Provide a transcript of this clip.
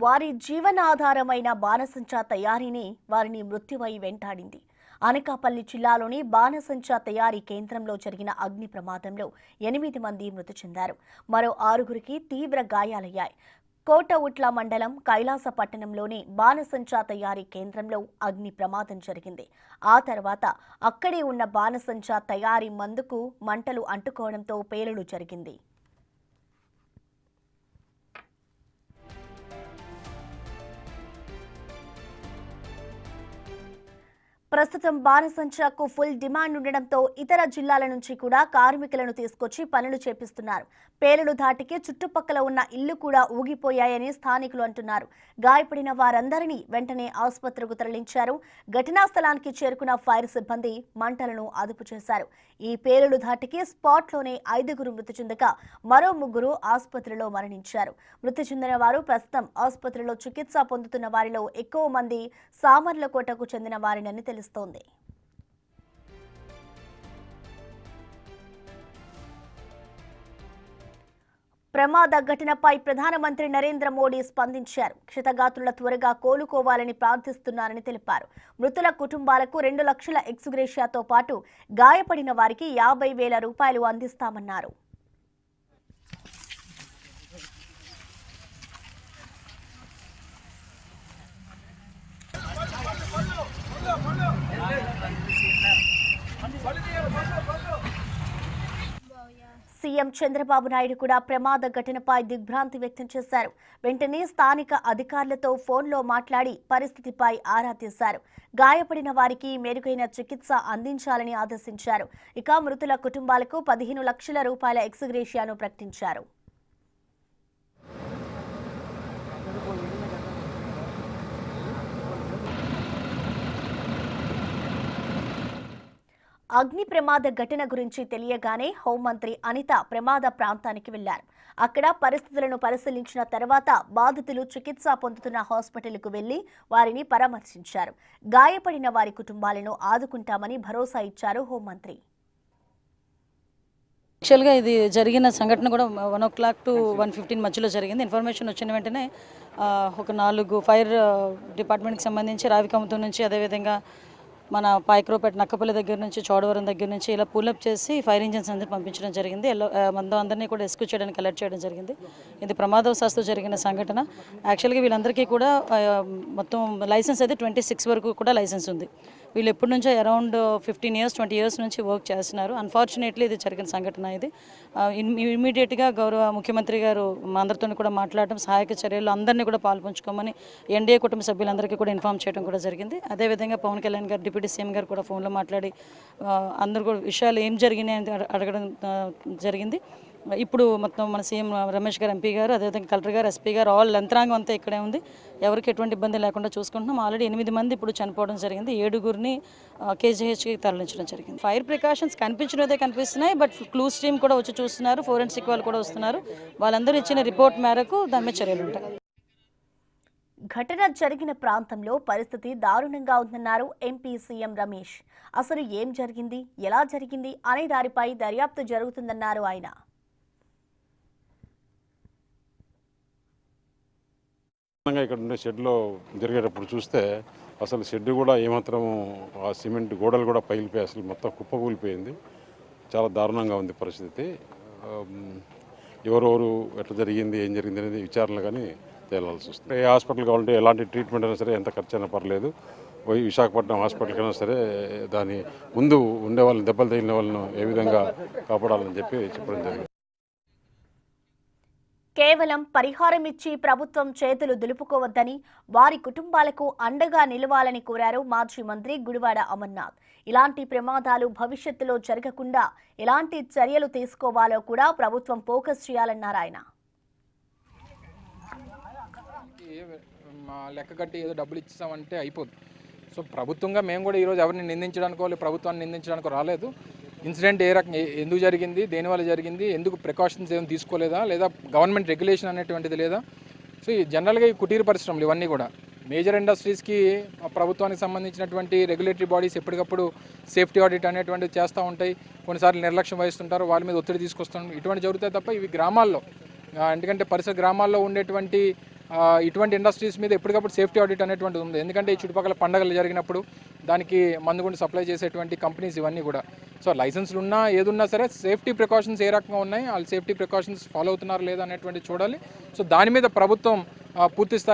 వారి జీవనాధారమైన బాణసంచా తయారీని వారిని మృత్యువై వెంటాడింది. అనకాపల్లి జిల్లాలోని బాణసంచా తయారీ కేంద్రంలో జరిగిన అగ్ని ప్రమాదంలో 8 మంది మృతి చెందారు. మరో 6గురికి తీవ్ర గాయాలయ్యాయి. కోటఉట్ల మండలం కైలాస పట్టణంలోని బాణసంచా తయారీ కేంద్రంలో అగ్ని ప్రమాదం జరిగింది. ఆ తర్వాత అక్కడే ఉన్న బాణసంచా తయారీ మందుకు మంటలు అంటుకోవడంతో పేలుడు జరిగింది. ప్రస్తుతం బాణసంచాకు ఫుల్ డిమాండ్ ఉండడంతో ఇతర జిల్లాల నుంచి కూడా కార్మికులను తీసుకొచ్చి పనులు చేపిస్తున్నారు. పేలుడు ధాటికి చుట్టుపక్కల ఉన్న ఇళ్లు కూడా ఊగిపోయాయని స్థానికులు అంటున్నారు. గాయపడిన వారందరినీ వెంటనే ఆసుపత్రికి తరలించారు. ఘటనా స్థలానికి చేరుకున్న ఫైర్ సిబ్బంది మంటలను అదుపు చేశారు. ఈ పేలుడు ధాటికి స్పాట్లోనే 5గురు మృతి చెందగా మరో 3 ఆసుపత్రిలో మరణించారు. మృతి చెందిన వారు ప్రస్తుతం ఆసుపత్రిలో చికిత్స పొందుతున్న వారిలో ఎక్కువ మంది సామర్లకోటకు చెందిన వారినని తెలుస్తోంది. ప్రమాద ఘటనపై ప్రధానమంత్రి నరేంద్ర మోడీ స్పందించారు. క్షతగాత్రుల త్వరగా కోలుకోవాలని ప్రార్థిస్తున్నారని తెలిపారు. మృతుల కుటుంబాలకు 2 లక్షల ఎక్స్గ్రేషియాతో పాటు గాయపడిన వారికి 50,000 రూపాయలు అందిస్తామన్నారు. సీఎం చంద్రబాబు నాయుడు కూడా ప్రమాద ఘటనపై దిగ్భ్రాంతి వ్యక్తం చేశారు. వెంటనే స్థానిక అధికారులతో ఫోన్లో మాట్లాడి పరిస్థితిపై ఆరా తీశారు. గాయపడిన వారికి మెరుగైన చికిత్స అందించాలని ఆదేశించారు. ఇక మృతుల కుటుంబాలకు 15 లక్షల రూపాయల ఎక్స్గ్రేషియాను ప్రకటించారు. అగ్ని ప్రమాద ఘటన గురించి తెలియగానే హోంమంత్రి అనిత ప్రమాద ప్రాంతానికి వెళ్లారు. అక్కడ పరిస్థితులను పరిశీలించిన తర్వాత బాధితులు చికిత్స పొందుతున్న హాస్పిటల్కు వెళ్లి వారిని పరామర్శించారు. గాయపడిన వారి కుటుంబాలను ఆదుకుంటామని భరోసా ఇచ్చారు హోంమంత్రి. యాక్చువల్గా ఇది జరిగిన సంఘటన కూడా 1 o'clock to 1:15 మధ్యలో జరిగింది. ఇన్ఫర్మేషన్ వచ్చిన వెంటనే ఒక 4 ఫైర్ డిపార్ట్మెంట్కి సంబంధించి రావికమతం నుంచి, అదేవిధంగా మన పాయక్రోపేట నక్కపల్లి దగ్గర నుంచి, చోడవరం దగ్గర నుంచి ఇలా పుల్అప్ చేసి ఫైర్ ఇంజిన్స్ అందరినీ పంపించడం జరిగింది. అందరినీ కూడా రెస్క్యూ చేయడానికి అలర్ట్ చేయడం జరిగింది. ఇది ప్రమాదవశాత్తు జరిగిన సంఘటన. యాక్చువల్గా వీళ్ళందరికీ కూడా మొత్తం లైసెన్స్ అయితే 26 వరకు కూడా లైసెన్స్ ఉంది. వీళ్ళు ఎప్పటి నుంచో అరౌండ్ 15 years 20 years నుంచి వర్క్ చేస్తున్నారు. అన్ఫార్చునేట్లీ ఇది జరిగిన సంఘటన. ఇది ఇమీడియట్గా గౌరవ ముఖ్యమంత్రి గారు మా అందరితో కూడా మాట్లాడటం, సహాయక చర్యలు అందరినీ కూడా పాల్పంచుకోమని ఎన్డీఏ కుటుంబ సభ్యులందరికీ కూడా ఇన్ఫార్మ్ చేయడం కూడా జరిగింది. అదేవిధంగా పవన్ కళ్యాణ్ గారు, డిప్యూటీ సీఎం గారు కూడా ఫోన్లో మాట్లాడి అందరూ కూడా విషయాలు ఏం జరిగినాయి అని అడగడం జరిగింది. ఇప్పుడు మొత్తం మన సీఎం రమేష్ గారు, ఎంపీ గారు, అదేవిధంగా కలెక్టర్ గారు, ఎస్పీ గారు, ఆల్ యంత్రాంగం అంతా ఇక్కడే ఉంది. ఎవరికి ఎటువంటి ఇబ్బంది లేకుండా చూసుకుంటున్నాం. ఆల్రెడీ 8 మంది ఇప్పుడు చనిపోవడం జరిగింది. 7గురిని కేజీహెచ్కి తరలించడం జరిగింది. ఫైర్ ప్రికాషన్స్ కనిపించినదే కనిపిస్తున్నాయి. బట్ క్లూస్ టీమ్ కూడా వచ్చి చూస్తున్నారు. ఫోరెన్సిక్ వాళ్ళు కూడా వస్తున్నారు. వాళ్ళందరూ ఇచ్చిన రిపోర్ట్ మేరకు దాని మీద చర్యలు ఉంటాయి. ఘటన జరిగిన ప్రాంతంలో పరిస్థితి దారుణంగా ఉందన్నారు ఎంపీ సీఎం రమేష్. అసలు ఏం జరిగింది, ఎలా జరిగింది అనే దానిపై దర్యాప్తు జరుగుతుందన్నారు ఆయన. ఇక్కడ ఉండే షెడ్లో జరిగేటప్పుడు చూస్తే అసలు షెడ్ కూడా ఏమాత్రం ఆ సిమెంట్ గోడలు కూడా పగిలిపోయి అసలు మొత్తం కుప్పకూలిపోయింది. చాలా దారుణంగా ఉంది పరిస్థితి. ఎవరెవరు ఎట్లా జరిగింది, ఏం జరిగింది అనేది విచారణ కానీ తేలాల్సి వస్తుంది. ఏ హాస్పిటల్ కావాలంటే ఎలాంటి ట్రీట్మెంట్ అయినా సరే, ఎంత ఖర్చు అయినా పర్లేదు, విశాఖపట్నం హాస్పిటల్కి అయినా సరే దాని ముందు ఉండే వాళ్ళని, దెబ్బలు తగిలిన వాళ్ళను ఏ విధంగా కాపాడాలని చెప్పడం జరిగింది. కేవలం పరిహారం ఇచ్చి ప్రభుత్వం చేతులు దులుపుకోవద్దని, వారి కుటుంబాలకు అండగా నిలవాలని కోరారు మాజీ మంత్రి గుడివాడ అమర్నాథ్. ఇలాంటి ప్రమాదాలు భవిష్యత్తులో జరగకుండా ఎలాంటి చర్యలు తీసుకోవాలో కూడా ప్రభుత్వం ఫోకస్ చేయాలన్నారు ఆయన. లెక్క కట్టి ఏదో డబ్బులు ఇచ్చామంటే అయిపోదు. సో ప్రభుత్వంగా మేము కూడా ఈరోజు ఎవరిని నిందించడానికో ప్రభుత్వాన్ని నిందించడానికో రాలేదు. ఇన్సిడెంట్ ఏ రకంగా ఎందుకు జరిగింది, దేనివల్ల జరిగింది, ఎందుకు ప్రికాషన్స్ ఏమైనా తీసుకోలేదా, లేదా గవర్నమెంట్ రెగ్యులేషన్ అనేటువంటిది లేదా. సో ఈ జనరల్గా ఈ కుటీర పరిశ్రమలు ఇవన్నీ కూడా మేజర్ ఇండస్ట్రీస్కి ప్రభుత్వానికి సంబంధించినటువంటి రెగ్యులేటరీ బాడీస్ ఎప్పటికప్పుడు సేఫ్టీ ఆడిట్ అనేటువంటివి చేస్తూ ఉంటాయి. కొన్నిసార్లు నిర్లక్ష్యం వహిస్తుంటారు, వాళ్ళ మీద ఒత్తిడి తీసుకొస్తుంటారు. ఇటువంటి జరుగుతాయి తప్ప ఇవి గ్రామాల్లో, ఎందుకంటే పరిసర గ్రామాల్లో ఉండేటువంటి ఇటువంటి ఇండస్ట్రీస్ మీద ఎప్పటికప్పుడు సేఫ్టీ ఆడిట్ అనేటువంటిది ఉంది. ఎందుకంటే ఈ చుట్టుపక్కల పండుగలు జరిగినప్పుడు దానికి మందుగుండు సప్లై చేసేటువంటి కంపెనీస్ ఇవన్నీ కూడా. సో లైసెన్స్లు ఉన్నా ఏదున్నా సరే సేఫ్టీ ప్రికాషన్స్ ఏ రకంగా ఉన్నాయి, వాళ్ళు సేఫ్టీ ప్రికాషన్స్ ఫాలో అవుతున్నారు లేదా అనేటువంటి చూడాలి. సో దాని మీద ప్రభుత్వం పూర్తి స్థాయి